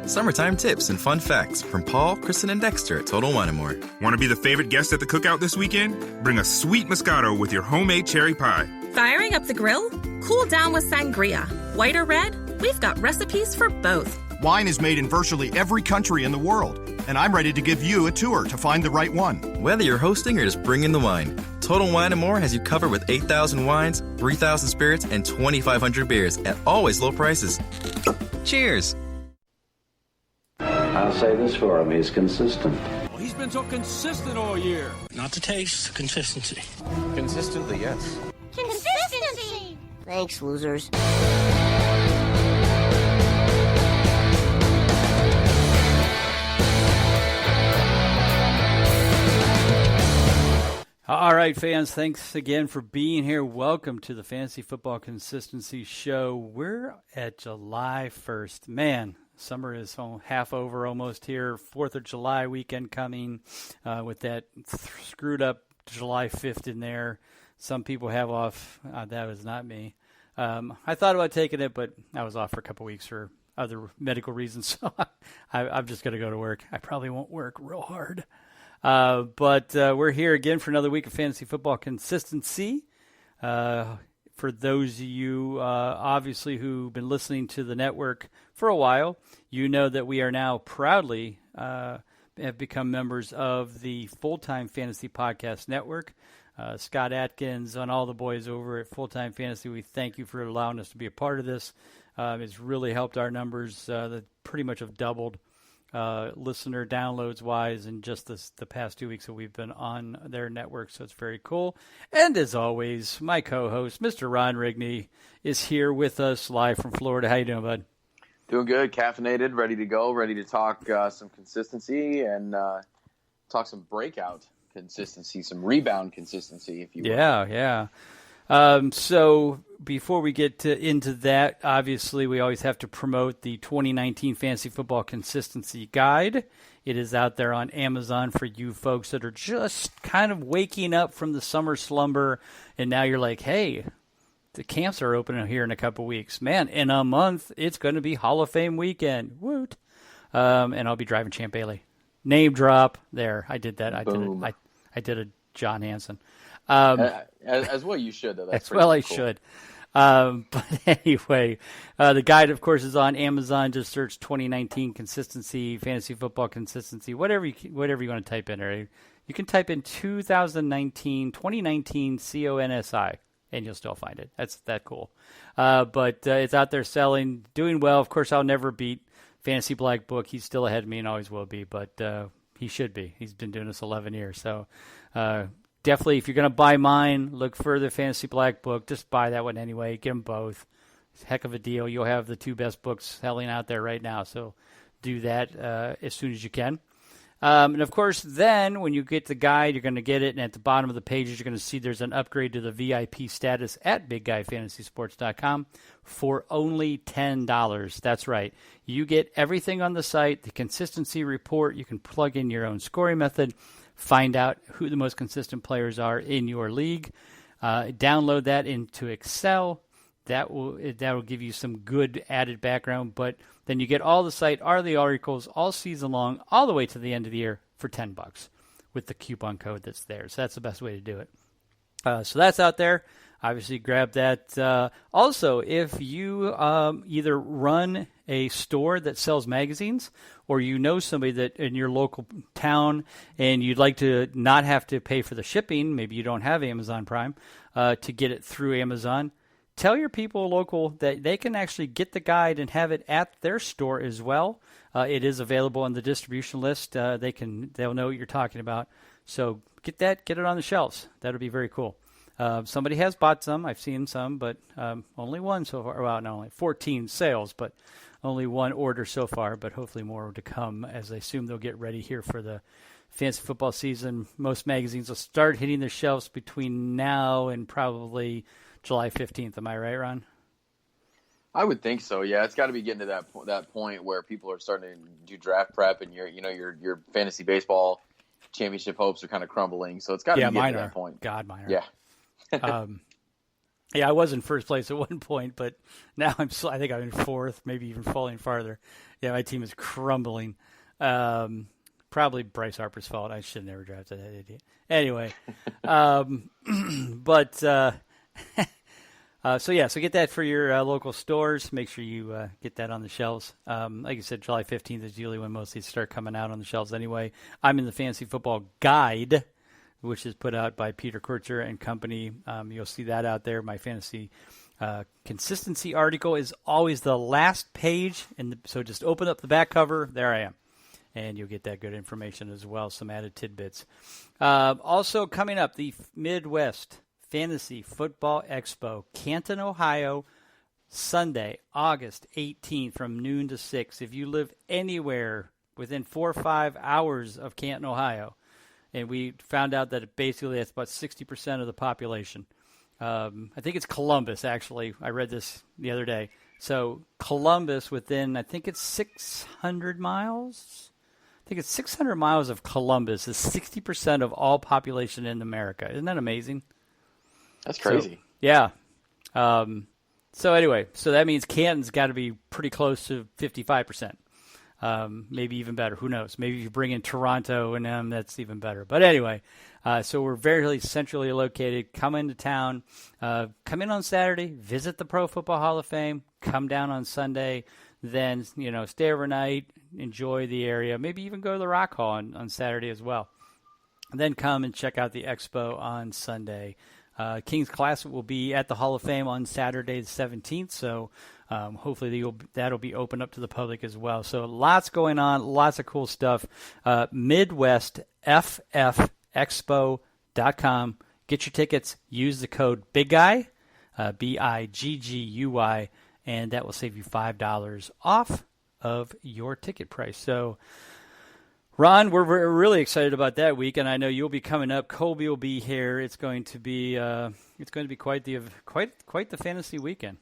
Summertime tips and fun facts from Paul, Kristen, and Dexter at Total Wine & More. Want to be the favorite guest at the cookout this weekend? Bring a sweet Moscato with your homemade cherry pie. Firing up the grill? Cool down with sangria. White or red? We've got recipes for both. Wine is made in virtually every country in the world, and I'm ready to give you a tour to find the right one. Whether you're hosting or just bringing the wine, Total Wine & More has you covered with 8,000 wines, 3,000 spirits, and 2,500 beers at always low prices. Cheers! I'll say this for him, he's consistent. Well, he's been so consistent all year. Not the taste, consistency. Consistently, yes. Consistency! Thanks, losers. All right, fans, thanks again for being here. Welcome to the Fantasy Football Consistency Show. We're at July 1st. Man, summer is half over almost here. 4th of July weekend coming with that screwed up July 5th in there. Some people have off. That was not me. I thought about taking it, but I was off for a couple weeks for other medical reasons, so I'm just going to go to work. I probably won't work real hard. But we're here again for another week of Fantasy Football Consistency. For those of you, obviously, who've been listening to the network for a while, you know that we are now proudly have become members of the Full-Time Fantasy Podcast Network. Scott Atkins and all the boys over at Full-Time Fantasy, we thank you for allowing us to be a part of this. It's really helped our numbers that pretty much have doubled. Listener downloads wise in just the past 2 weeks that we've been on their network, so it's very cool. And as always, my co-host, Mr. Ron Rigney, is here with us live from Florida. How you doing, bud? Doing good, caffeinated, ready to go, ready to talk some consistency and talk some breakout consistency, some rebound consistency, if you will. Yeah. So before we get into that, obviously we always have to promote the 2019 Fantasy Football Consistency Guide. It is out there on Amazon for you folks that are just kind of waking up from the summer slumber, and now you're like, hey, the camps are opening here in a couple weeks. Man, in a month, it's going to be Hall of Fame weekend. Woot. And I'll be driving Champ Bailey. Name drop. There, I did that. I did a John Hansen. As well you should, though. That's well I cool. Should. But anyway, the guide, of course, is on Amazon. Just search 2019 Consistency, Fantasy Football Consistency, whatever you want to type in there. You can type in 2019 CONSI, and you'll still find it. That's that cool. But it's out there selling, doing well. Of course, I'll never beat Fantasy Black Book. He's still ahead of me and always will be, but he should be. He's been doing this 11 years, so definitely, if you're going to buy mine, look for the Fantasy Black Book. Just buy that one anyway. Get them both. It's a heck of a deal. You'll have the two best books selling out there right now, so do that as soon as you can. And, of course, then when you get the guide, you're going to get it, and at the bottom of the pages, you're going to see there's an upgrade to the VIP status at BigGuyFantasySports.com for only $10. That's right. You get everything on the site, the consistency report. You can plug in your own scoring method. Find out who the most consistent players are in your league. Download that into Excel. That will give you some good added background. But then you get all the site, all the articles, all season long, all the way to the end of the year for $10 with the coupon code that's there. So that's the best way to do it. So that's out there. Obviously, grab that. Also, if you either run a store that sells magazines or you know somebody that in your local town and you'd like to not have to pay for the shipping, maybe you don't have Amazon Prime, to get it through Amazon, tell your people local that they can actually get the guide and have it at their store as well. It is available on the distribution list. They'll know what you're talking about. So get it on the shelves. That'll be very cool. Somebody has bought some. I've seen some, but only one so far. Well, not only 14 sales, but only one order so far, but hopefully more to come as I assume they'll get ready here for the fantasy football season. Most magazines will start hitting the shelves between now and probably July 15th. Am I right, Ron? I would think so. Yeah, it's got to be getting to that point where people are starting to do draft prep, and your fantasy baseball championship hopes are kind of crumbling. So it's got to be getting to that point. God, mine are. Yeah. Yeah, I was in first place at one point, but now I think I'm in fourth, maybe even falling farther. Yeah, my team is crumbling. Probably Bryce Harper's fault. I should have never drafted that idiot. Anyway, so get that for your local stores. Make sure you get that on the shelves. Like you said, July 15th is usually when most of these start coming out on the shelves anyway. I'm in the Fantasy Football Guide, which is put out by Peter Kurtzer and company. You'll see that out there. My fantasy consistency article is always the last page, so just open up the back cover. There I am. And you'll get that good information as well, some added tidbits. Also coming up, the Midwest Fantasy Football Expo, Canton, Ohio, Sunday, August 18th from noon to 6. If you live anywhere within 4 or 5 hours of Canton, Ohio, and we found out that basically that's about 60% of the population. I think it's Columbus, actually. I read this the other day. So Columbus within, I think it's 600 miles. I think it's 600 miles of Columbus is 60% of all population in America. Isn't that amazing? That's crazy. So, yeah. So anyway, so that means Canton's got to be pretty close to 55%. Maybe even better. Who knows? Maybe if you bring in Toronto and them, that's even better. But anyway, so we're very centrally located. Come into town. Come in on Saturday. Visit the Pro Football Hall of Fame. Come down on Sunday. Then, stay overnight. Enjoy the area. Maybe even go to the Rock Hall on Saturday as well. And then come and check out the expo on Sunday. King's Classic will be at the Hall of Fame on Saturday the 17th, so hopefully that'll be open up to the public as well. So lots going on, lots of cool stuff. MidwestFFExpo.com. Get your tickets. Use the code BIGGUY, BIGGUY, and that will save you $5 off of your ticket price. So, Ron, we're really excited about that week, and I know you'll be coming up. Colby will be here. It's going to be quite the fantasy weekend.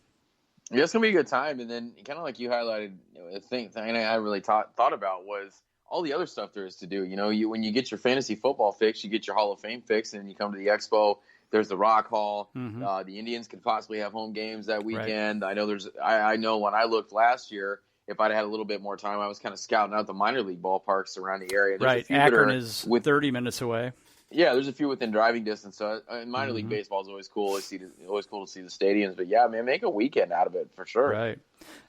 Yeah, it's gonna be a good time. And then, kind of like you highlighted, the thing I really thought about was all the other stuff there is to do. When you get your fantasy football fix, you get your Hall of Fame fix, and you come to the expo. There's the Rock Hall. Mm-hmm. The Indians could possibly have home games that weekend. Right. I know when I looked last year, if I'd had a little bit more time, I was kind of scouting out the minor league ballparks around the area. There's right, Akron is 30 minutes away. Yeah, there's a few within driving distance. So minor league baseball is always cool. Always cool to see the stadiums. But yeah, man, make a weekend out of it for sure. Right.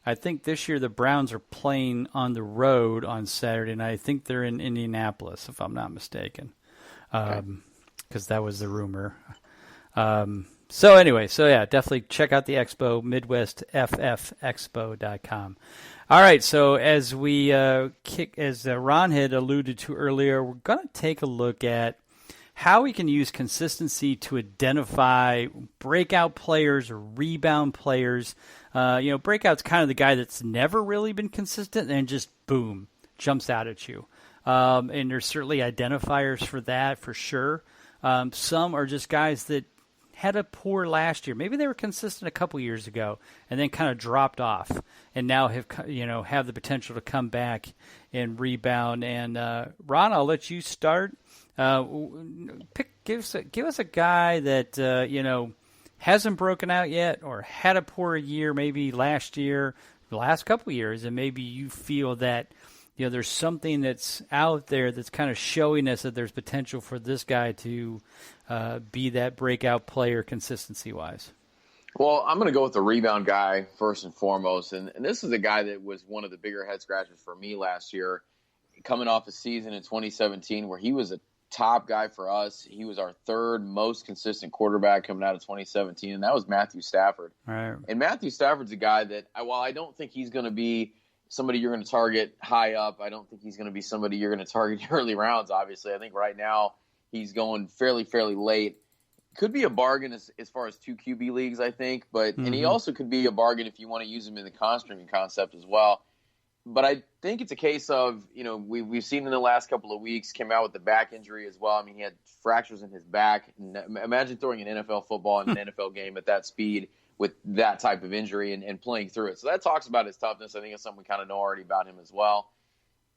I think this year the Browns are playing on the road on Saturday, and I think they're in Indianapolis, if I'm not mistaken, because that was the rumor. So anyway, definitely check out the expo, MidwestFFExpo.com. All right, so as we as Ron had alluded to earlier, we're going to take a look at how we can use consistency to identify breakout players or rebound players. Breakout's kind of the guy that's never really been consistent and just, boom, jumps out at you. And there's certainly identifiers for that, for sure. Some are just guys that had a poor last year. Maybe they were consistent a couple years ago and then kind of dropped off and now have the potential to come back and rebound. And Ron, I'll let you start. Give us a guy that hasn't broken out yet or had a poor year maybe last year, the last couple of years, and maybe you feel that there's something that's out there that's kind of showing us that there's potential for this guy to be that breakout player consistency-wise. Well, I'm going to go with the rebound guy first and foremost. And this is a guy that was one of the bigger head scratchers for me last year, coming off a season in 2017 where he was a top guy for us. He was our third most consistent quarterback coming out of 2017, and that was Matthew Stafford. Right. And Matthew Stafford's a guy that, while I don't think he's going to be somebody you're going to target high up, I don't think he's going to be somebody you're going to target early rounds, obviously. I think right now he's going fairly late. Could be a bargain as far as 2 QB leagues, I think, but and he also could be a bargain if you want to use him in the con-streaming concept as well. But I think it's a case of, we've seen in the last couple of weeks, came out with the back injury as well. I mean, he had fractures in his back. Imagine throwing an NFL football in an NFL game at that speed with that type of injury and playing through it. So that talks about his toughness. I think it's something we kind of know already about him as well.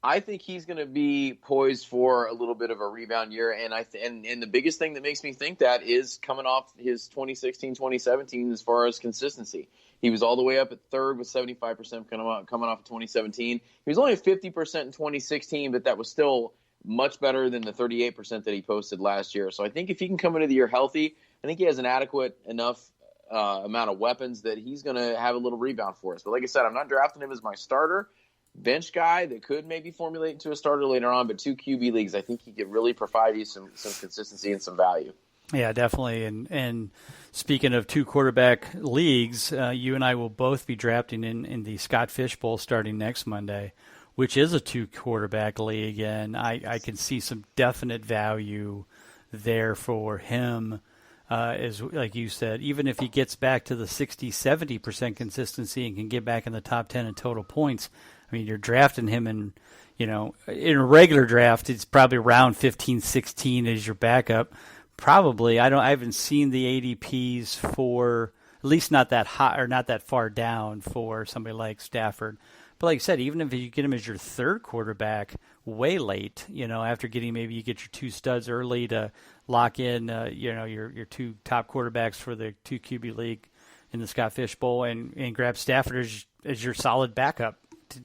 I think he's going to be poised for a little bit of a rebound year, and and the biggest thing that makes me think that is coming off his 2016-2017 as far as consistency. He was all the way up at third with 75% coming off of 2017. He was only at 50% in 2016, but that was still much better than the 38% that he posted last year. So I think if he can come into the year healthy, I think he has an adequate enough amount of weapons that he's going to have a little rebound for us. But like I said, I'm not drafting him as my starter. Bench guy that could maybe formulate into a starter later on, but 2 QB leagues, I think he could really provide you some consistency and some value. Yeah, definitely. And speaking of 2 quarterback leagues, you and I will both be drafting in the Scott Fish Bowl starting next Monday, which is a 2 quarterback league, and I can see some definite value there for him. As like you said, even if he gets back to the 60-70% consistency and can get back in the top 10 in total points, I mean, you're drafting him in a regular draft, it's probably round 15, 16 as your backup. Probably, I haven't seen the ADPs for, at least not that high or not that far down for somebody like Stafford. But like I said, even if you get him as your 3rd quarterback way late, after maybe you get your 2 studs early to lock in, your 2 top quarterbacks for the 2 QB league in the Scott Fish Bowl and grab Stafford as your solid backup,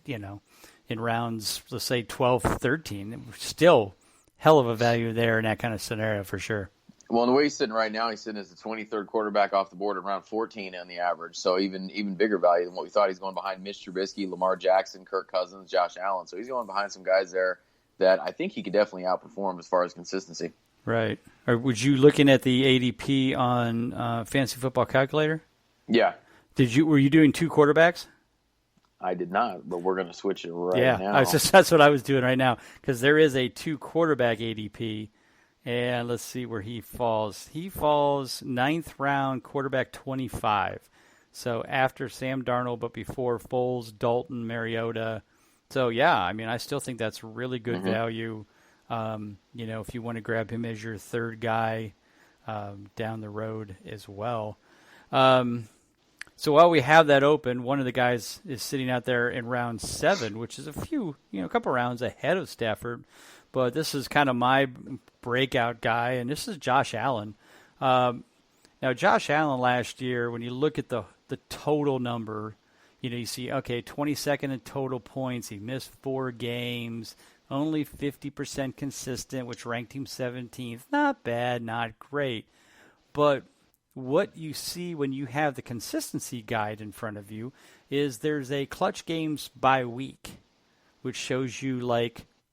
in rounds, let's say 12, 13, still hell of a value there in that kind of scenario for sure. Well, and the way he's sitting right now, he's sitting as the 23rd quarterback off the board at round 14 on the average. So even bigger value than what we thought. He's going behind Mitch Trubisky, Lamar Jackson, Kirk Cousins, Josh Allen. So he's going behind some guys there that I think he could definitely outperform as far as consistency. Right. Or would you looking at the ADP on Fantasy Football Calculator? Yeah. Were you doing 2 quarterbacks? I did not, but we're going to switch it now. Yeah, that's what I was doing right now because there is a 2 quarterback ADP. And let's see where he falls. He falls 9th round, quarterback 25. So after Sam Darnold, but before Foles, Dalton, Mariota. So, yeah, I mean, I still think that's really good value. If you want to grab him as your 3rd guy down the road as well. So while we have that open, one of the guys is sitting out there in round 7, which is a couple rounds ahead of Stafford. But this is kind of my breakout guy, and this is Josh Allen. Now, Josh Allen last year, when you look at the total number, you see, 22nd in total points. He missed 4 games, only 50% consistent, which ranked him 17th. Not bad, not great. But what you see when you have the consistency guide in front of you is there's a clutch games by week, which shows you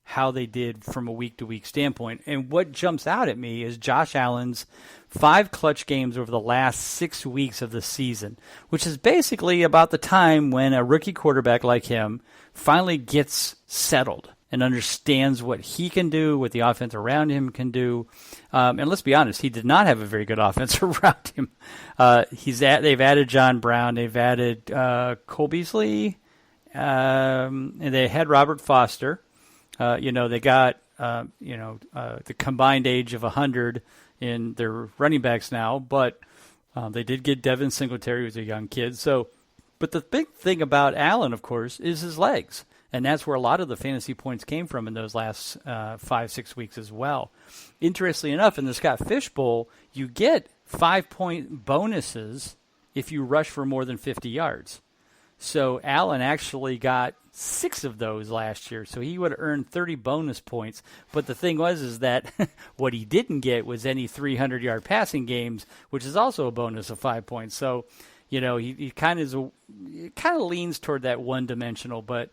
how they did from a week-to-week standpoint. And what jumps out at me is Josh Allen's 5 clutch games over the last 6 weeks of the season, which is basically about the time when a rookie quarterback like him finally gets settled and understands what he can do, what the offense around him can do. And let's be honest, he did not have a very good offense around him. They've added John Brown, they've added Cole Beasley, and they had Robert Foster. They got, the combined age of 100 in their running backs now, but they did get Devin Singletary, who's a young kid. But the big thing about Allen, of course, is his legs. And that's where a lot of the fantasy points came from in those last 5-6 weeks as well. Interestingly enough, in the Scott Fish Bowl, you get 5-point bonuses if you rush for more than 50 yards. So Allen actually got 6 of those last year, so he would have earned 30 bonus points. But the thing is that what he didn't get was any 300-yard passing games, which is also a bonus of 5 points. So, he kind of leans toward that one-dimensional. But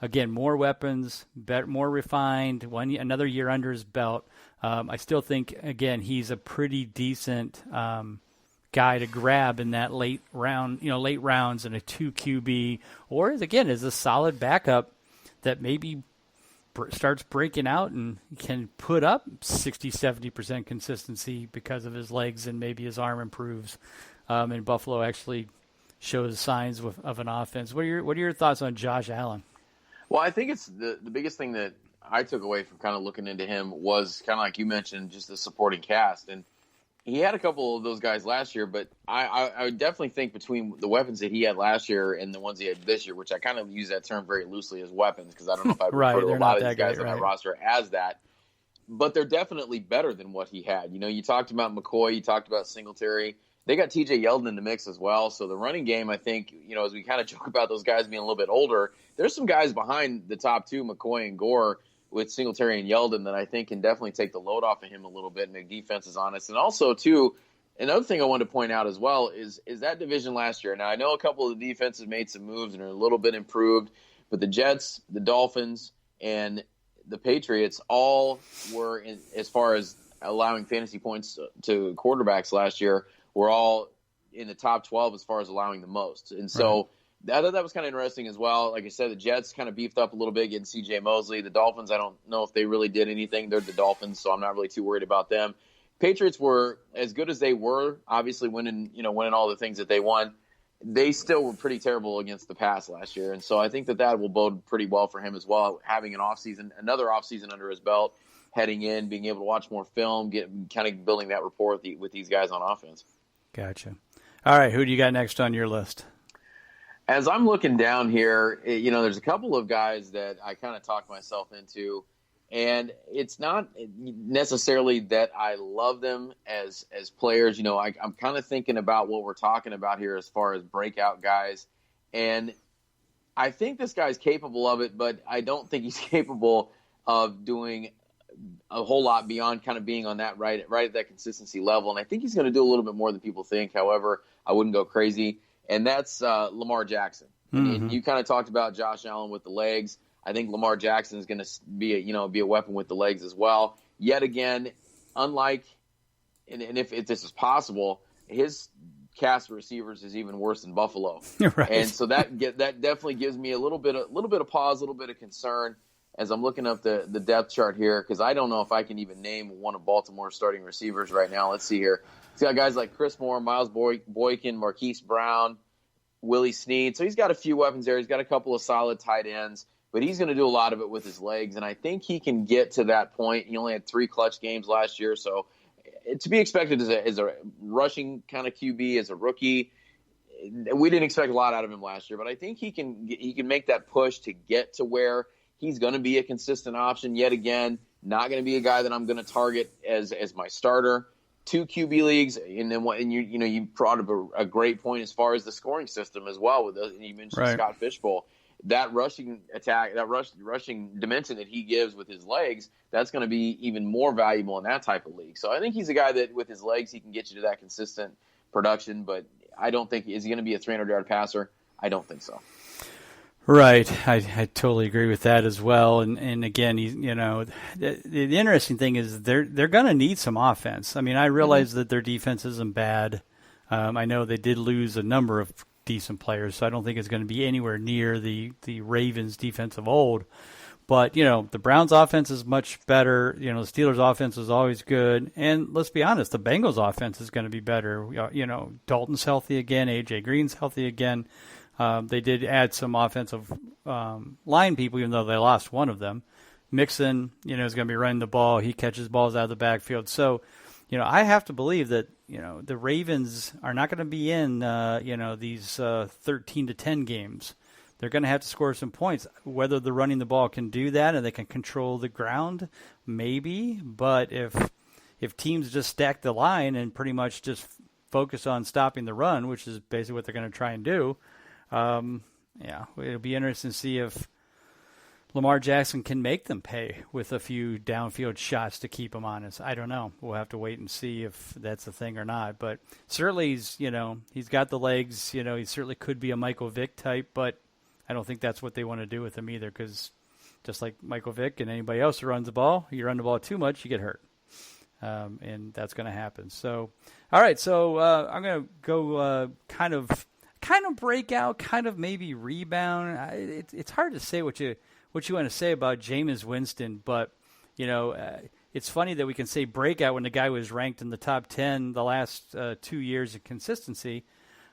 again, more weapons, better, more refined. Another year under his belt. I still think again he's a pretty decent guy to grab in that late rounds in a 2 QB, or again as a solid backup that maybe starts breaking out and can put up 60-70% consistency because of his legs and maybe his arm improves. And Buffalo actually shows signs of an offense. What are your thoughts on Josh Allen? Well, I think it's the biggest thing that I took away from kind of looking into him was kind of like you mentioned, just the supporting cast. And he had a couple of those guys last year, but I would definitely think between the weapons that he had last year and the ones he had this year, which I kind of use that term very loosely as weapons because I don't know if I refer to a lot of these guys on that roster as that. But they're definitely better than what he had. You talked about McCoy, you talked about Singletary. They got T.J. Yeldon in the mix as well. So the running game, I think, as we kind of joke about those guys being a little bit older, there's some guys behind the top two, McCoy and Gore, with Singletary and Yeldon that I think can definitely take the load off of him a little bit and make defenses honest. And also, too, another thing I wanted to point out as well is that division last year. Now, I know a couple of the defenses made some moves and are a little bit improved, but the Jets, the Dolphins, and the Patriots all were, as far as allowing fantasy points to quarterbacks last year, were all in the top 12 as far as allowing the most. And so I thought that was kind of interesting as well. Like I said, the Jets kind of beefed up a little bit getting C.J. Mosley. The Dolphins, I don't know if they really did anything. They're the Dolphins, so I'm not really too worried about them. Patriots were as good as they were, obviously winning all the things that they won. They still were pretty terrible against the pass last year. And so I think that will bode pretty well for him as well, having another offseason under his belt, heading in, being able to watch more film, kind of building that rapport with these guys on offense. Gotcha. All right, who do you got next on your list? As I'm looking down here, there's a couple of guys that I kind of talked myself into, and it's not necessarily that I love them as players. I'm kind of thinking about what we're talking about here as far as breakout guys, and I think this guy's capable of it, but I don't think he's capable of doing a whole lot beyond kind of being on that right at that consistency level. And I think he's going to do a little bit more than people think. However, I wouldn't go crazy. And that's Lamar Jackson. Mm-hmm. And you kind of talked about Josh Allen with the legs. I think Lamar Jackson is going to be a weapon with the legs as well. Yet again, unlike, and if this is possible, his cast of receivers is even worse than Buffalo. Right. And so that definitely gives me a little bit of pause, a little bit of concern as I'm looking up the depth chart here, because I don't know if I can even name one of Baltimore's starting receivers right now. Let's see here. He's got guys like Chris Moore, Miles Boykin, Marquise Brown, Willie Snead. So he's got a few weapons there. He's got a couple of solid tight ends, but he's going to do a lot of it with his legs, and I think he can get to that point. He only had 3 clutch games last year, so to be expected as a rushing kind of QB, as a rookie. We didn't expect a lot out of him last year, but I think he can make that push to get to where he's going to be a consistent option. Yet again, not going to be a guy that I'm going to target as my starter. 2 QB leagues, and then you brought up a great point as far as the scoring system as well. You mentioned Scott Fishbowl. That rushing attack, that rushing dimension that he gives with his legs, that's going to be even more valuable in that type of league. So I think he's a guy that with his legs he can get you to that consistent production. But I don't think is he going to be a 300-yard passer. I don't think so. Right, I totally agree with that as well. And again, the interesting thing is they're going to need some offense. I mean, I realize that their defense isn't bad. I know they did lose a number of decent players, so I don't think it's going to be anywhere near the Ravens defense of old. But the Browns offense is much better. The Steelers offense is always good, and let's be honest, the Bengals offense is going to be better. Dalton's healthy again, AJ Green's healthy again. They did add some offensive line people, even though they lost one of them. Mixon, is going to be running the ball. He catches balls out of the backfield. So, I have to believe that, the Ravens are not going to be in, these 13-10 games. They're going to have to score some points. Whether the running the ball can do that and they can control the ground, maybe. But if teams just stack the line and pretty much just focus on stopping the run, which is basically what they're going to try and do, it'll be interesting to see if Lamar Jackson can make them pay with a few downfield shots to keep them honest. I don't know. We'll have to wait and see if that's a thing or not. But certainly he's got the legs. He certainly could be a Michael Vick type, but I don't think that's what they want to do with him either, because just like Michael Vick and anybody else who runs the ball, you run the ball too much, you get hurt. And that's going to happen. So, all right. So I'm going to go kind of breakout, kind of maybe rebound. It's hard to say what you want to say about Jameis Winston, but it's funny that we can say breakout when the guy was ranked in the top 10 the last 2 years of consistency,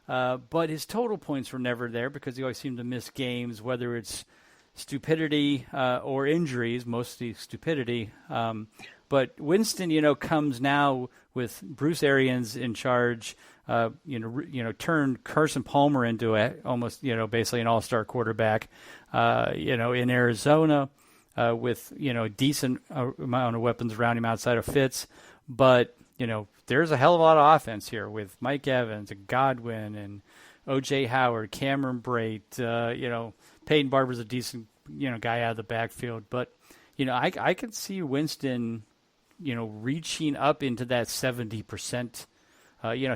but his total points were never there because he always seemed to miss games, whether it's stupidity or injuries, mostly stupidity. But But Winston, comes now with Bruce Arians in charge. Turned Carson Palmer into almost basically an all-star quarterback. In Arizona, with a decent amount of weapons around him outside of Fitz, but there's a hell of a lot of offense here with Mike Evans and Godwin and O.J. Howard, Cameron Brate. Peyton Barber's a decent guy out of the backfield, but I could see Winston reaching up into that 70%.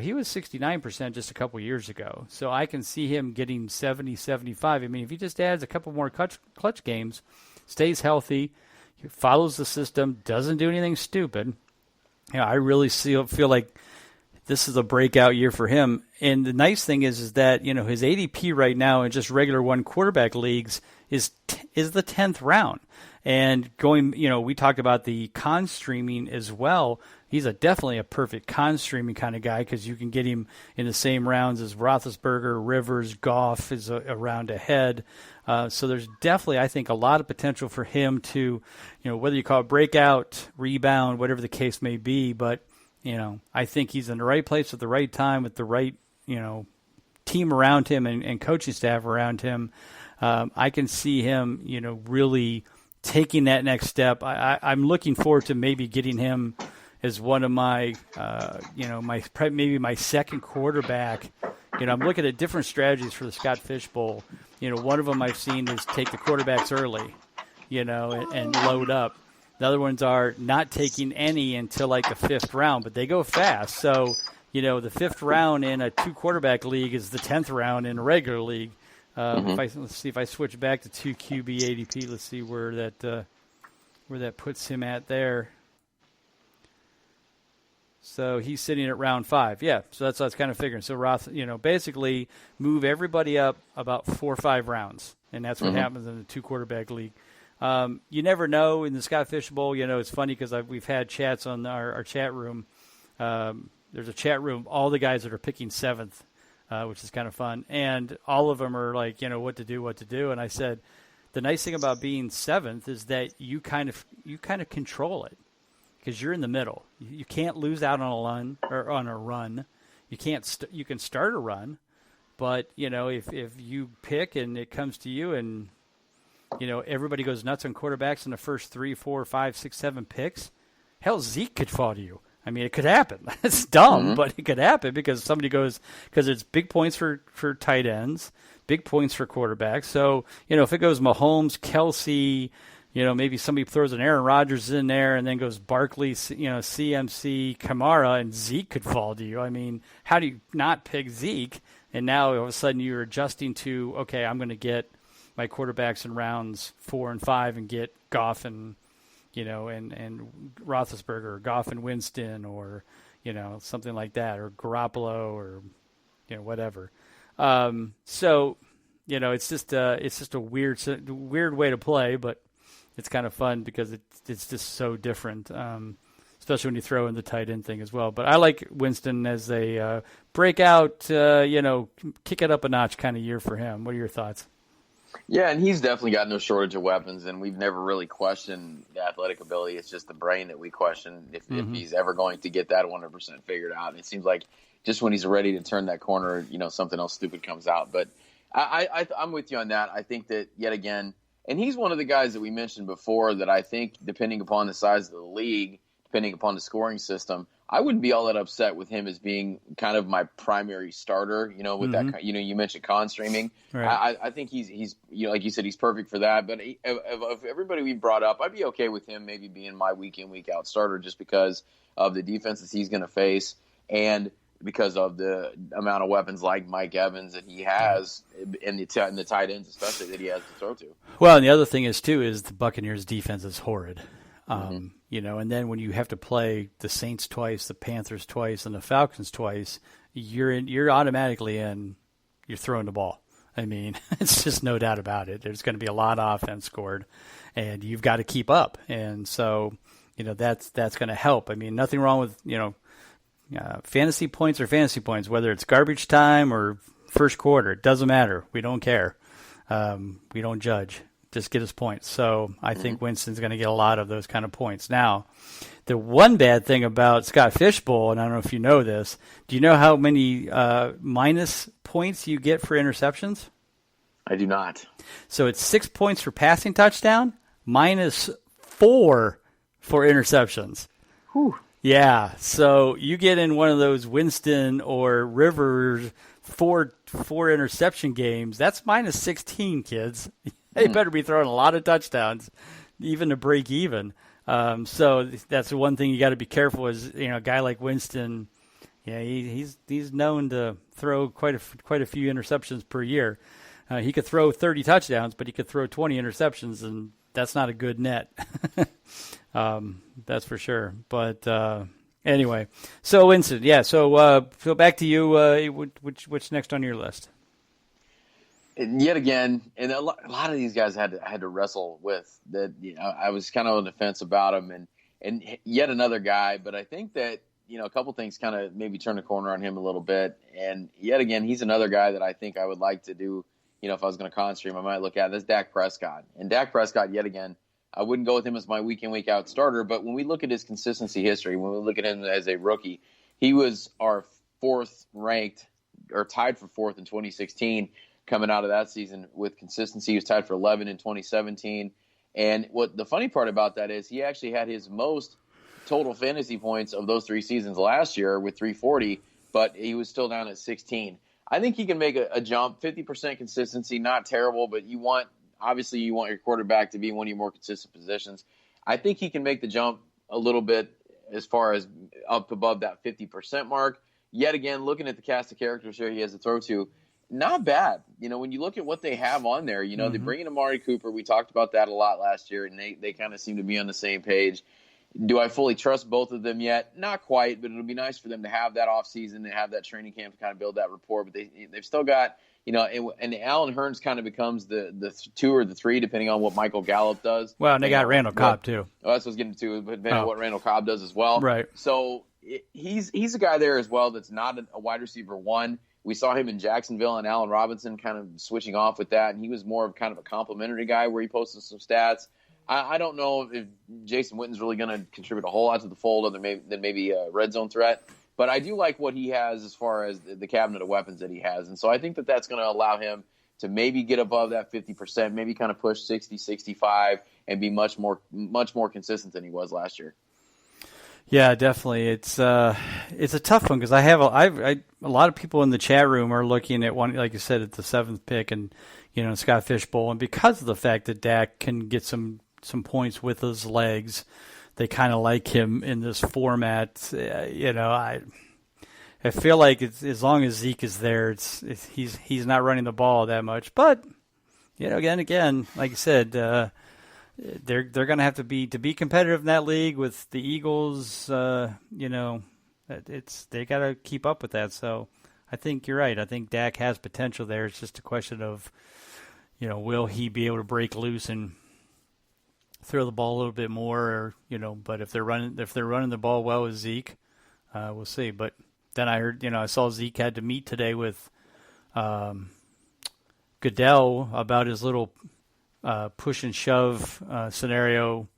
He was 69% just a couple years ago. So I can see him getting 70, 75. I mean, if he just adds a couple more clutch games, stays healthy, follows the system, doesn't do anything stupid, I really feel like this is a breakout year for him. And the nice thing is that, his ADP right now in just regular one quarterback leagues is the 10th round. And going, we talked about the con streaming as well. He's definitely a perfect con streaming kind of guy because you can get him in the same rounds as Roethlisberger, Rivers, Goff is a round ahead. So there's definitely, I think, a lot of potential for him to, whether you call it breakout, rebound, whatever the case may be. But, I think he's in the right place at the right time with the right, team around him and coaching staff around him. I can see him, really taking that next step. I'm looking forward to maybe getting him as one of my, maybe my second quarterback. I'm looking at different strategies for the Scott Fish Bowl. One of them I've seen is take the quarterbacks early, and load up. The other ones are not taking any until like the fifth round, but they go fast. So, the fifth round in a 2-quarterback league is the 10th round in a regular league. Let's see if I switch back to 2 QB ADP. Let's see where that puts him at there. So he's sitting at round 5. Yeah, so that's what I was kind of figuring. So Roth, basically move everybody up about 4 or 5 rounds, and that's what happens in a 2-quarterback league. You never know in the Scott Fish Bowl. It's funny because we've had chats on our chat room. There's a chat room, all the guys that are picking 7th. Which is kind of fun. And all of them are like, what to do. And I said, the nice thing about being 7th is that you kind of control it because you're in the middle. You can't lose out on a run. You can't. You can start a run, but if you pick and it comes to you and everybody goes nuts on quarterbacks in the first 3, 4, 5, 6, 7 picks, hell, Zeke could fall to you. I mean, it could happen. It's dumb, but it could happen because somebody goes – because it's big points for tight ends, big points for quarterbacks. So, if it goes Mahomes, Kelsey, maybe somebody throws an Aaron Rodgers in there and then goes Barkley, CMC, Kamara, and Zeke could fall to you. I mean, how do you not pick Zeke? And now all of a sudden you're adjusting to, okay, I'm going to get my quarterbacks in rounds 4 and 5 and get Goff and – and Roethlisberger or Goff and Winston or, something like that, or Garoppolo or, whatever. So, it's just a weird way to play, but it's kind of fun because it's just so different, especially when you throw in the tight end thing as well. But I like Winston as a breakout, kick it up a notch kind of year for him. What are your thoughts? Yeah, and he's definitely got no shortage of weapons, and we've never really questioned the athletic ability. It's just the brain that we question if he's ever going to get that 100% figured out. And it seems like just when he's ready to turn that corner, something else stupid comes out. But I'm with you on that. I think that, yet again, and he's one of the guys that we mentioned before that I think, depending upon the size of the league, depending upon the scoring system, I wouldn't be all that upset with him as being kind of my primary starter, with that, you mentioned con streaming. Right. I think he's like you said, he's perfect for that. But of everybody we brought up, I'd be okay with him maybe being my week in, week out starter just because of the defenses he's going to face and because of the amount of weapons like Mike Evans that he has in the tight ends, especially that he has to throw to. Well, and the other thing is the Buccaneers defense is horrid. And then when you have to play the Saints twice, the Panthers twice, and the Falcons twice, you're automatically in. You're throwing the ball. I mean, it's just no doubt about it. There's going to be a lot of offense scored, and you've got to keep up. And so, that's going to help. I mean, nothing wrong with fantasy points or fantasy points, whether it's garbage time or first quarter. It doesn't matter. We don't care. We don't judge. just get his points. So I think Winston's going to get a lot of those kind of points. Now, the one bad thing about Scott Fishbowl, and I don't know if you know this, do you know how many minus points you get for interceptions? I do not. So it's 6 points for passing touchdown, minus 4 for interceptions. Whew. Yeah, so you get in one of those Winston or Rivers four interception games, that's minus 16, kids. They better be throwing a lot of touchdowns, even to break even. So that's the one thing you got to be careful is, a guy like Winston, he's known to throw quite a few interceptions per year. He could throw 30 touchdowns, but he could throw 20 interceptions, and that's not a good net. That's for sure. But anyway, so Winston, yeah. So back to you. What's next on your list? And yet again, and a lot of these guys I had to wrestle with that. I was kind of on the fence about him, and yet another guy. But I think that a couple things kind of maybe turn the corner on him a little bit. And yet again, he's another guy that I think I would like to do. If I was going to con stream, I might look at this Dak Prescott. And Dak Prescott, yet again, I wouldn't go with him as my week in, week out starter. But when we look at his consistency history, when we look at him as a rookie, he was our fourth ranked or tied for fourth in 2016 coming out of that season with consistency. He was tied for 11 in 2017. And what the funny part about that is he actually had his most total fantasy points of those 3 seasons last year with 340, but he was still down at 16. I think he can make a jump. 50% consistency, not terrible, but you want your quarterback to be one of your more consistent positions. I think he can make the jump a little bit as far as up above that 50% mark. Yet again, looking at the cast of characters here he has to throw to, not bad. When you look at what they have on there, they bring in Amari Cooper. We talked about that a lot last year, and they kind of seem to be on the same page. Do I fully trust both of them yet? Not quite, but it'll be nice for them to have that offseason and have that training camp to kind of build that rapport. But they've still got, and Allen Hurns kind of becomes the 2 or the 3, depending on what Michael Gallup does. Well, and they got Randall Cobb, too. Well, that's what I was getting to, but depending on what Randall Cobb does as well. Right. So he's a guy there as well that's not a wide receiver 1. We saw him in Jacksonville and Allen Robinson kind of switching off with that, and he was more of kind of a complimentary guy where he posted some stats. I don't know if Jason Witten's really going to contribute a whole lot to the fold other than maybe a red zone threat. But I do like what he has as far as the cabinet of weapons that he has. And so I think that that's going to allow him to maybe get above that 50%, maybe kind of push 60, 65, and be much more consistent than he was last year. Yeah, definitely. It's a tough one because I have a lot of people in the chat room are looking at one, like you said, at the 7th pick and Scott Fishbowl, and because of the fact that Dak can get some points with his legs, they kind of like him in this format. I feel like as long as Zeke is there, he's not running the ball that much. But again, like I said, they're going to have to be competitive in that league with the Eagles. They got to keep up with that. So I think you're right. I think Dak has potential there. It's just a question of, will he be able to break loose and throw the ball a little bit more, but if they're running the ball well with Zeke, we'll see. But then I heard, I saw Zeke had to meet today with Goodell about his little push and shove scenario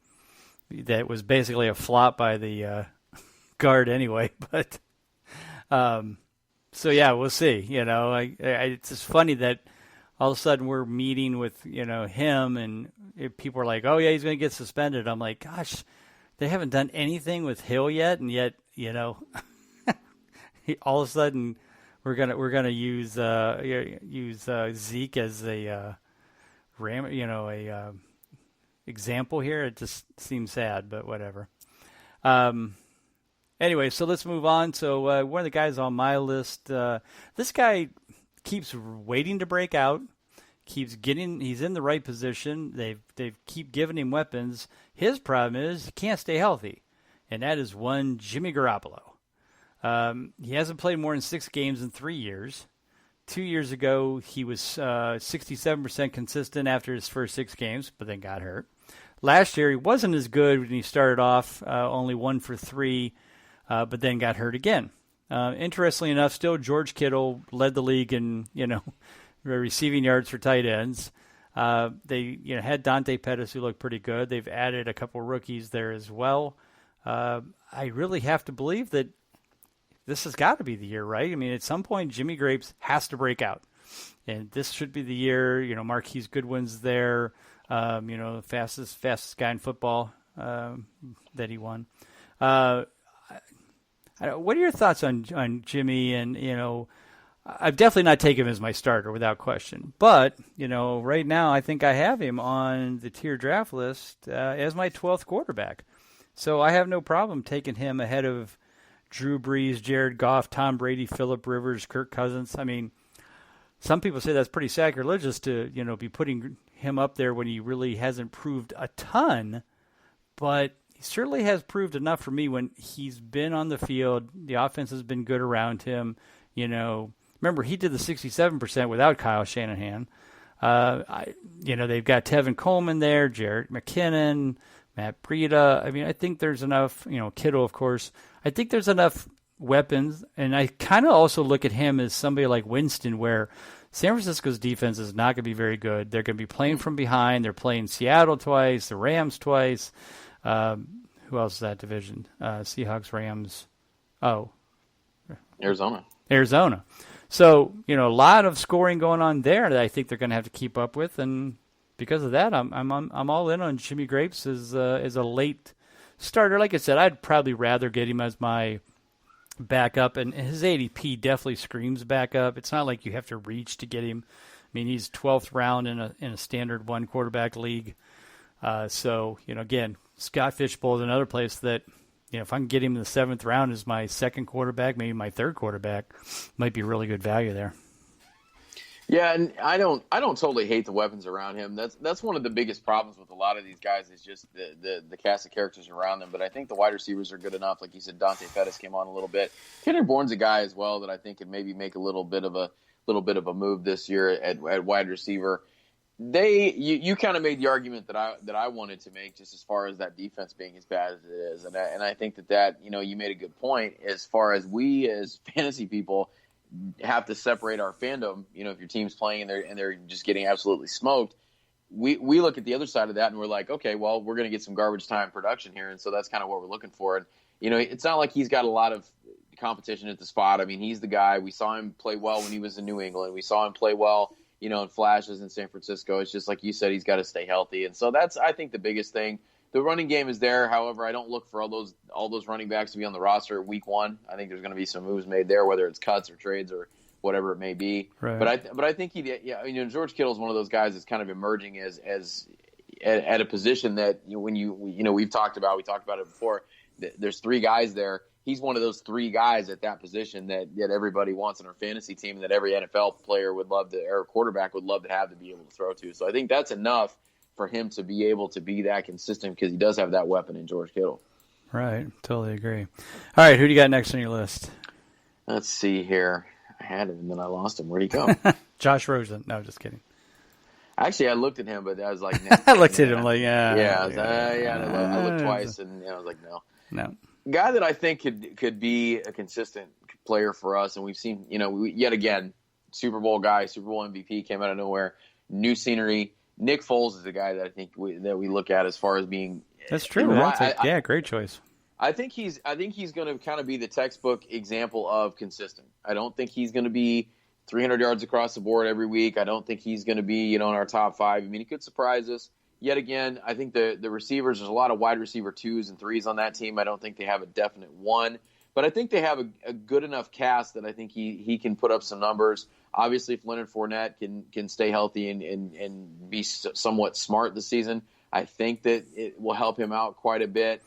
that was basically a flop by the guard anyway. But so yeah, we'll see. It's just funny that all of a sudden we're meeting with, him and people are like, oh yeah, he's going to get suspended. I'm like, gosh, they haven't done anything with Hill yet. And yet, all of a sudden we're going to use Zeke as a example here. It just seems sad, but whatever. Anyway, so let's move on. So one of the guys on my list, this guy keeps waiting to break out, he's in the right position. They keep giving him weapons. His problem is he can't stay healthy, and that is one Jimmy Garoppolo. He hasn't played more than 6 games in 3 years. 2 years ago, he was 67% consistent after his first 6 games, but then got hurt. Last year, he wasn't as good when he started off, only 1 for 3, but then got hurt again. Interestingly enough, still George Kittle led the league in, receiving yards for tight ends. They had Dante Pettis, who looked pretty good. They've added a couple rookies there as well. I really have to believe that this has got to be the year, right? I mean, at some point, Jimmy Grapes has to break out. And this should be the year. Marquise Goodwin's there, the fastest guy in football that he won. What are your thoughts on Jimmy? And, I've definitely not taken him as my starter without question. But, right now I think I have him on the tier draft list as my 12th quarterback. So I have no problem taking him ahead of Drew Brees, Jared Goff, Tom Brady, Phillip Rivers, Kirk Cousins. I mean, some people say that's pretty sacrilegious to, be putting him up there when he really hasn't proved a ton. But he certainly has proved enough for me when he's been on the field. The offense has been good around him. Remember, he did the 67% without Kyle Shanahan. They've got Tevin Coleman there, Jarrett McKinnon, Matt Breida. I mean, I think there's enough, Kittle, of course. I think there's enough weapons. And I kind of also look at him as somebody like Winston, where San Francisco's defense is not going to be very good. They're going to be playing from behind. They're playing Seattle twice, the Rams twice. Who else is that division? Seahawks, Rams. Arizona. So, a lot of scoring going on there that I think they're going to have to keep up with, and because of that, I'm all in on Jimmy Grapes as a late starter. Like I said, I'd probably rather get him as my backup, and his ADP definitely screams backup. It's not like you have to reach to get him. I mean, he's 12th round in a standard one quarterback league. So, again, Scott Fishbowl is another place that, if I can get him in the 7th round as my second quarterback, maybe my third quarterback, might be really good value there. Yeah, and I don't totally hate the weapons around him. That's one of the biggest problems with a lot of these guys is just the cast of characters around them. But I think the wide receivers are good enough. Like you said, Dante Pettis came on a little bit. Kendrick Bourne's a guy as well that I think could maybe make a little bit of a move this year at wide receiver. You kind of made the argument that I wanted to make, just as far as that defense being as bad as it is, and I think that you made a good point as far as we as fantasy people have to separate our fandom. If your team's playing and they're just getting absolutely smoked, we look at the other side of that and we're like, okay, well, we're going to get some garbage time production here, and so that's kind of what we're looking for. And it's not like he's got a lot of competition at the spot. I mean, he's the guy. We saw him play well when he was in New England. We saw him play well, in flashes in San Francisco. It's just like you said, he's got to stay healthy. And so that's, I think, the biggest thing. The running game is there. However, I don't look for all those running backs to be on the roster week one. I think there's going to be some moves made there, whether it's cuts or trades or whatever it may be. Right. But I think George Kittle is one of those guys that's kind of emerging as at a position that we've talked about. We talked about it before. There's 3 guys there. He's one of those 3 guys at that position that everybody wants in our fantasy team, and that every NFL player would love to, or quarterback would love to have to be able to throw to. So I think that's enough for him to be able to be that consistent, because he does have that weapon in George Kittle. Right. Totally agree. All right. Who do you got next on your list? Let's see here. I had him and then I lost him. Where'd he go? Josh Rosen. No, just kidding. Actually, I looked at him, but I was like, I looked at him like, yeah. I looked twice and I was like, no. Guy that I think could be a consistent player for us, and we've seen, yet again, Super Bowl guy, Super Bowl MVP, came out of nowhere, new scenery. Nick Foles is a guy that I think that we look at as far as being. That's true. Great choice. I think he's going to kind of be the textbook example of consistent. I don't think he's going to be 300 yards across the board every week. I don't think he's going to be, in our top 5. I mean, he could surprise us. Yet again, I think the receivers, there's a lot of wide receiver 2s and 3s on that team. I don't think they have a definite one, but I think they have a good enough cast that I think he can put up some numbers. Obviously, if Leonard Fournette can stay healthy and be somewhat smart this season, I think that it will help him out quite a bit.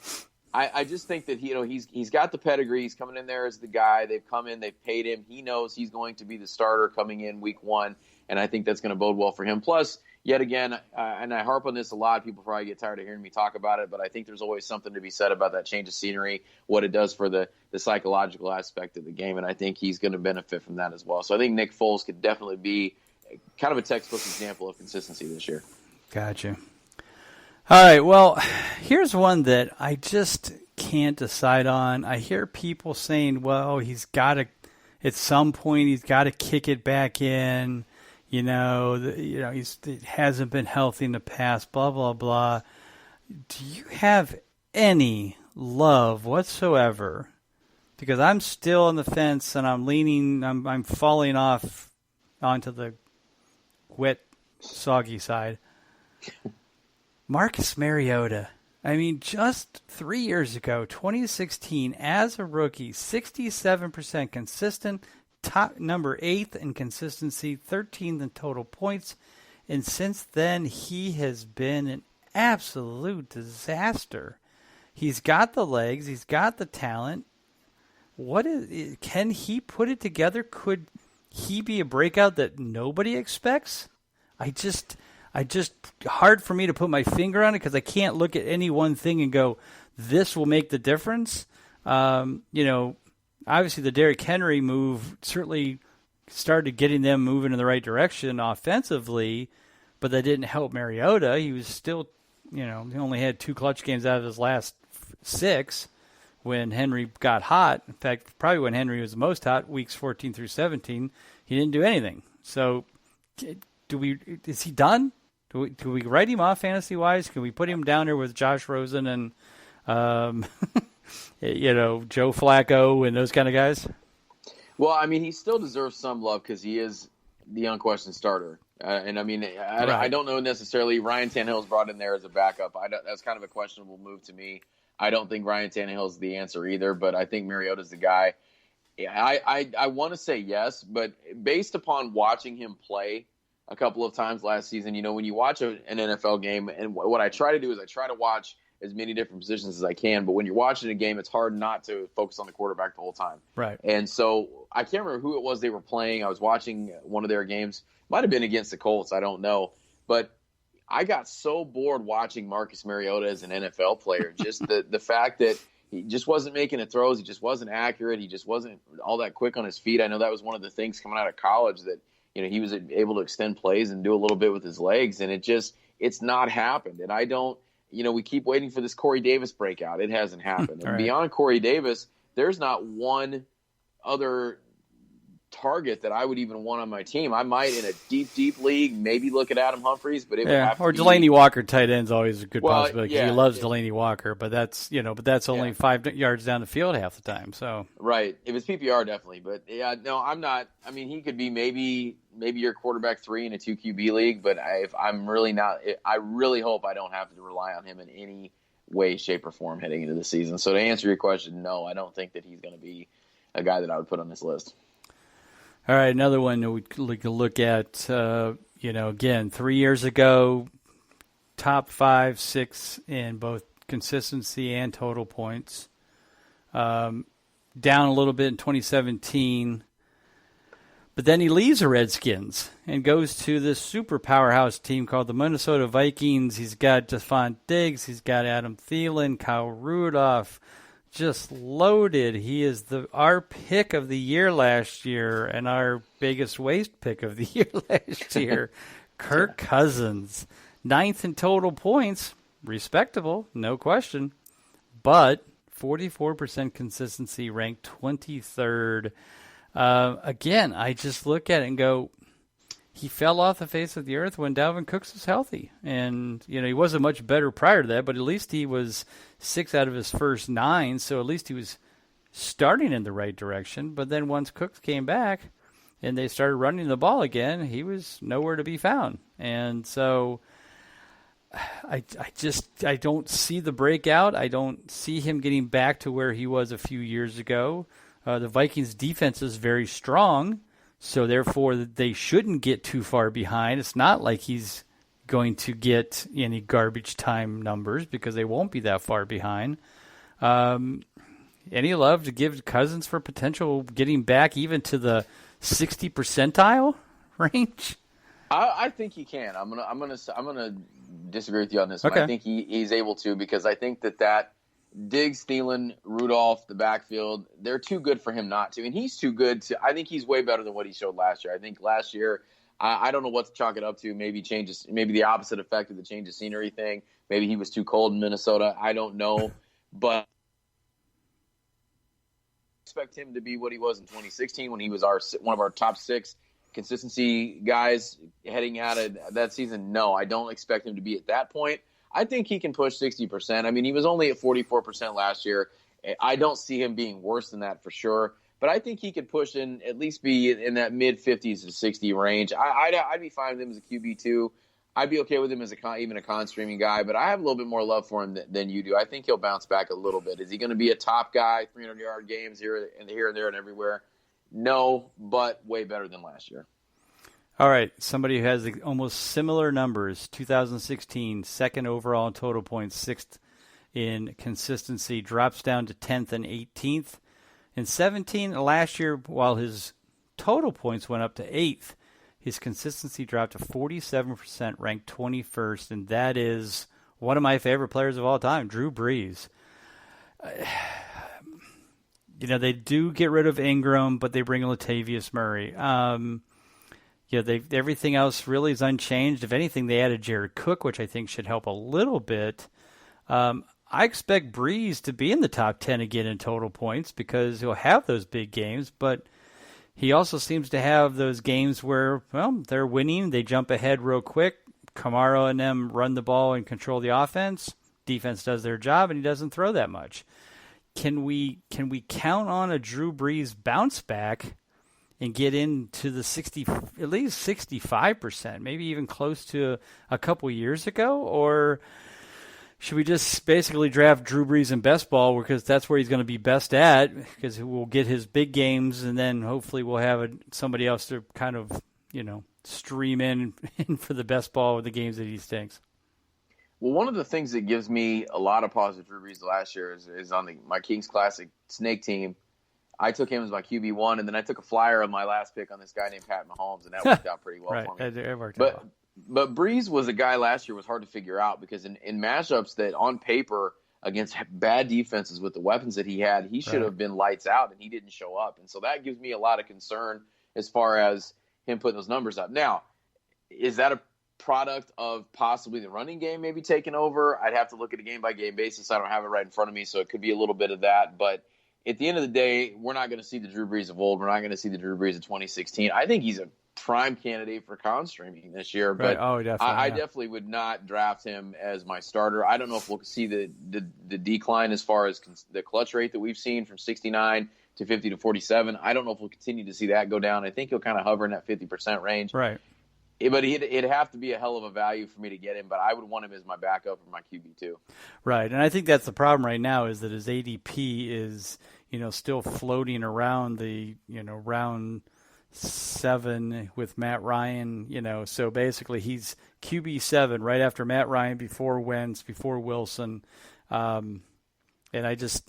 I just think that he's got the pedigree. He's coming in there as the guy. They've come in, they've paid him. He knows he's going to be the starter coming in week 1, and I think that's going to bode well for him. Plus, yet again, and I harp on this a lot, people probably get tired of hearing me talk about it, but I think there's always something to be said about that change of scenery, what it does for the psychological aspect of the game, and I think he's going to benefit from that as well. So I think Nick Foles could definitely be kind of a textbook example of consistency this year. Gotcha. All right, well, here's one that I just can't decide on. I hear people saying, well, at some point he's got to kick it back in. he hasn't been healthy in the past, blah, blah, blah. Do you have any love whatsoever? Because I'm still on the fence and I'm falling off onto the wet, soggy side. Marcus Mariota. I mean, just 3 years ago, 2016, as a rookie, 67% consistent, top number 8th in consistency, 13th in total points. And since then, he has been an absolute disaster. He's got the legs. He's got the talent. Can he put it together? Could he be a breakout that nobody expects? Hard for me to put my finger on it because I can't look at any one thing and go, this will make the difference. Obviously the Derrick Henry move certainly started getting them moving in the right direction offensively, but that didn't help Mariota. He was still, he only had 2 clutch games out of his last 6 when Henry got hot. In fact, probably when Henry was the most hot, weeks 14 through 17, he didn't do anything. So is he done? Do we write him off fantasy-wise? Can we put him down there with Josh Rosen and, Joe Flacco and those kind of guys? Well, I mean, he still deserves some love because he is the unquestioned starter. I don't know necessarily. Ryan Tannehill's brought in there as a backup. That's kind of a questionable move to me. I don't think Ryan Tannehill's the answer either, but I think Mariota's the guy. I want to say yes, but based upon watching him play a couple of times last season, when you watch an NFL game, and what I try to do is I try to watch as many different positions as I can, but when you're watching a game, it's hard not to focus on the quarterback the whole time. Right. And so I can't remember who it was they were playing. I was watching one of their games. Might have been against the Colts. I don't know. But I got so bored watching Marcus Mariota as an NFL player. Just the fact that he just wasn't making the throws. He just wasn't accurate. He just wasn't all that quick on his feet. I know that was one of the things coming out of college that, he was able to extend plays and do a little bit with his legs. And it's not happened. And I don't, we keep waiting for this Corey Davis breakout. It hasn't happened. And beyond Corey Davis, there's not one other target that I would even want on my team. I might, in a deep league, maybe look at Adam Humphries, but it would have to or be Delaney Walker, tight end's always a good possibility. Yeah, he loves Delaney Walker, but that's only 5 yards down the field half the time. So right, if it's PPR, definitely. But no, I'm not. I mean, he could be maybe your quarterback 3 in a 2 QB league, but I'm really not. I really hope I don't have to rely on him in any way, shape, or form heading into the season. So to answer your question, no, I don't think that he's going to be a guy that I would put on this list. All right, another one that we could look at, again, 3 years ago, top 5, 6 in both consistency and total points. Down a little bit in 2017. But then he leaves the Redskins and goes to this super powerhouse team called the Minnesota Vikings. He's got Stephon Diggs. He's got Adam Thielen, Kyle Rudolph. Just loaded. He is our pick of the year last year and our biggest waste pick of the year last year. Kirk Cousins, 9th in total points, respectable, no question, but 44% consistency, ranked 23rd. Again, I just look at it and go, he fell off the face of the earth when Dalvin Cook was healthy. And, he wasn't much better prior to that, but at least he was 6 out of his first 9, so at least he was starting in the right direction. But then once Cook came back and they started running the ball again, he was nowhere to be found. And so I don't see the breakout. I don't see him getting back to where he was a few years ago. The Vikings' defense is very strong. So, therefore, they shouldn't get too far behind. It's not like he's going to get any garbage time numbers because they won't be that far behind. Any love to give Cousins for potential getting back even to the 60 percentile range? I think he can. I'm gonna disagree with you on this one. Okay. I think he's able to because I think that Diggs, Thielen, Rudolph, the backfield, they're too good for him not to. And he's too good to – I think he's way better than what he showed last year. I think last year, I don't know what to chalk it up to. Maybe the opposite effect of the change of scenery thing. Maybe he was too cold in Minnesota. I don't know. But I expect him to be what he was in 2016 when he was one of our top 6 consistency guys heading out of that season, no, I don't expect him to be at that point. I think he can push 60%. I mean, he was only at 44% last year. I don't see him being worse than that for sure. But I think he could push at least be in that mid-50s to 60 range. I'd be fine with him as a QB2. I'd be okay with him as even a con streaming guy. But I have a little bit more love for him than you do. I think he'll bounce back a little bit. Is he going to be a top guy, 300-yard games here and there and everywhere? No, but way better than last year. All right, somebody who has almost similar numbers, 2016, second overall in total points, sixth in consistency, drops down to 10th and 18th. In 17, last year, while his total points went up to 8th, his consistency dropped to 47%, ranked 21st, and that is one of my favorite players of all time, Drew Brees. They do get rid of Ingram, but they bring in Latavius Murray. Everything else really is unchanged. If anything, they added Jared Cook, which I think should help a little bit. I expect Brees to be in the top 10 again in total points because he'll have those big games, but he also seems to have those games where, well, they're winning, they jump ahead real quick, Kamara and them run the ball and control the offense, defense does their job, and he doesn't throw that much. Can we count on a Drew Brees bounce back and get into the at least 65%, maybe even close to a couple years ago? Or should we just basically draft Drew Brees in best ball because that's where he's going to be best at, because we'll get his big games and then hopefully we'll have somebody else to kind of, stream in for the best ball with the games that he stinks? Well, one of the things that gives me a lot of positive Drew Brees last year is on my Kings Classic Snake team. I took him as my QB1, and then I took a flyer on my last pick on this guy named Pat Mahomes, and that worked out pretty well right. for me. It worked out well. But Brees was a guy last year was hard to figure out because in matchups that on paper against bad defenses with the weapons that he had, he should have been lights out, and he didn't show up. And so that gives me a lot of concern as far as him putting those numbers up. Now, is that a product of possibly the running game maybe taking over? I'd have to look at a game-by-game basis. I don't have it right in front of me, so it could be a little bit of that. But at the end of the day, we're not going to see the Drew Brees of old. We're not going to see the Drew Brees of 2016. I think he's a prime candidate for con streaming this year, but I definitely would not draft him as my starter. I don't know if we'll see the decline as far as the clutch rate that we've seen from 69 to 50 to 47. I don't know if we'll continue to see that go down. I think he'll kind of hover in that 50% range. Right. But it'd have to be a hell of a value for me to get him, but I would want him as my backup or my QB2. Right, and I think that's the problem right now is that his ADP is, still floating around the, round 7 with Matt Ryan, so basically he's QB7 right after Matt Ryan, before Wentz, before Wilson. And I just,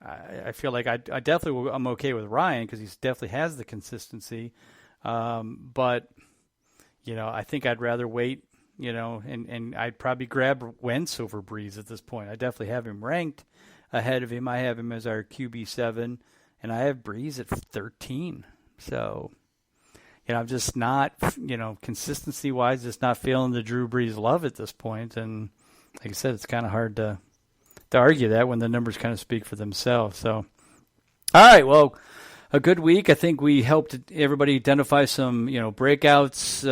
I feel like I definitely I'm okay with Ryan because he definitely has the consistency. But I think I'd rather wait, and I'd probably grab Wentz over Brees at this point. I definitely have him ranked ahead of him. I have him as our QB7, and I have Brees at 13. So, I'm just not, consistency-wise, just not feeling the Drew Brees love at this point. And like I said, it's kind of hard to argue that when the numbers kind of speak for themselves. So, all right, well, a good week. I think we helped everybody identify some, breakouts,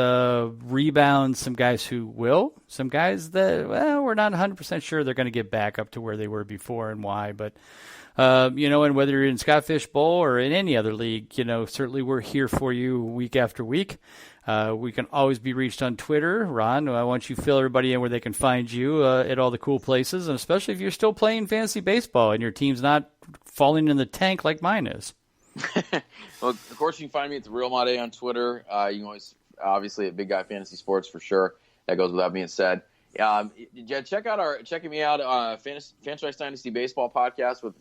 rebounds, some guys who will, some guys that, we're not 100% sure they're going to get back up to where they were before and why. But, and whether you're in Scott Fish Bowl or in any other league, certainly we're here for you week after week. We can always be reached on Twitter. Ron, I want you to fill everybody in where they can find you at all the cool places, and especially if you're still playing fantasy baseball and your team's not falling in the tank like mine is. Well, of course, you can find me at the Real Made on Twitter. You can always, obviously, at Big Guy Fantasy Sports for sure. That goes without being said. Checking me out Franchise Dynasty Baseball podcast with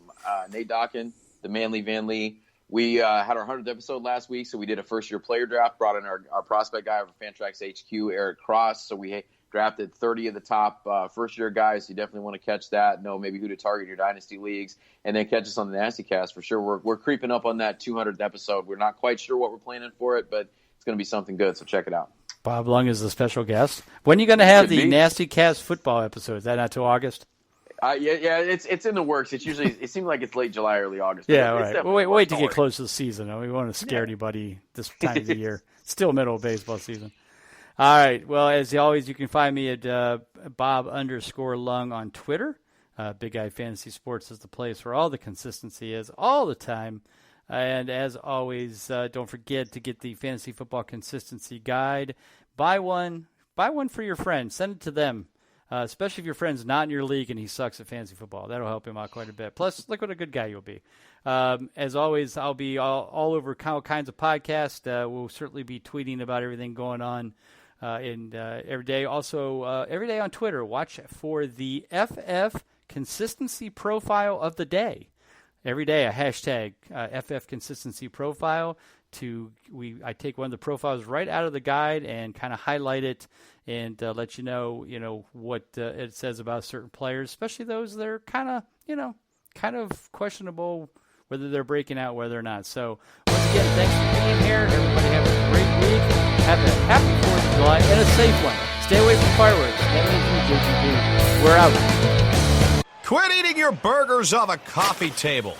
Nate Dawkin, the Manly Van Lee. We had our 100th episode last week, so we did a first-year player draft. Brought in our prospect guy over Fantrax HQ, Eric Cross. So we drafted 30 of the top first-year guys. You definitely want to catch that. Know maybe who to target your dynasty leagues, and then catch us on the Nasty Cast for sure. We're creeping up on that 200th episode. We're not quite sure what we're planning for it, but it's going to be something good. So check it out. Bob Lung is the special guest. When are you going to have the Nasty Cast football episode? Is that not till August? Yeah, it's in the works. It seems like it's late July, early August. Yeah, all right. Well, wait to get close to the season. We want to scare anybody this time of the year. Still middle of baseball season. All right. Well, as always, you can find me at Bob_Lung on Twitter. Big Guy Fantasy Sports is the place where all the consistency is all the time. And as always, don't forget to get the Fantasy Football Consistency Guide. Buy one for your friend. Send it to them, especially if your friend's not in your league and he sucks at fantasy football. That'll help him out quite a bit. Plus, look what a good guy you'll be. As always, I'll be all over all kinds of podcasts. We'll certainly be tweeting about everything going on every day. Also, every day on Twitter, watch for the FF Consistency Profile of the Day. Every day, a hashtag FF Consistency Profile. I take one of the profiles right out of the guide and kind of highlight it and let you know what it says about certain players, especially those that are kind of questionable whether they're breaking out, whether or not. So once again, thanks for being here. Everybody have a great week. Have a happy 4th of July and a safe one. Stay away from fireworks. We're out. Quit eating your burgers off a coffee table.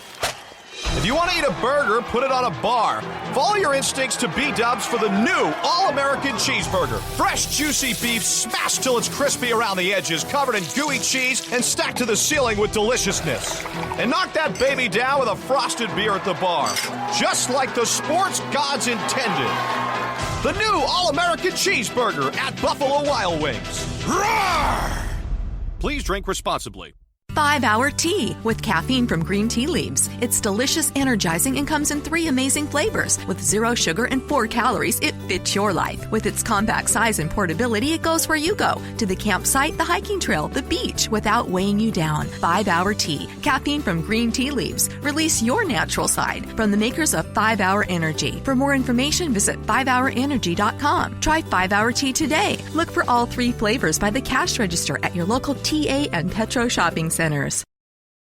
If you want to eat a burger, put it on a bar. Follow your instincts to B-dubs for the new All-American Cheeseburger. Fresh, juicy beef smashed till it's crispy around the edges, covered in gooey cheese, and stacked to the ceiling with deliciousness. And knock that baby down with a frosted beer at the bar. Just like the sports gods intended. The new All-American Cheeseburger at Buffalo Wild Wings. Roar! Please drink responsibly. 5-Hour Tea with caffeine from green tea leaves. It's delicious, energizing, and comes in 3 amazing flavors. With 0 sugar and 4 calories, it fits your life. With its compact size and portability, it goes where you go. To the campsite, the hiking trail, the beach, without weighing you down. 5-Hour Tea. Caffeine from green tea leaves. Release your natural side. From the makers of 5-Hour Energy. For more information, visit 5hourenergy.com. Try 5-Hour Tea today. Look for all 3 flavors by the cash register at your local TA and Petro shopping centers.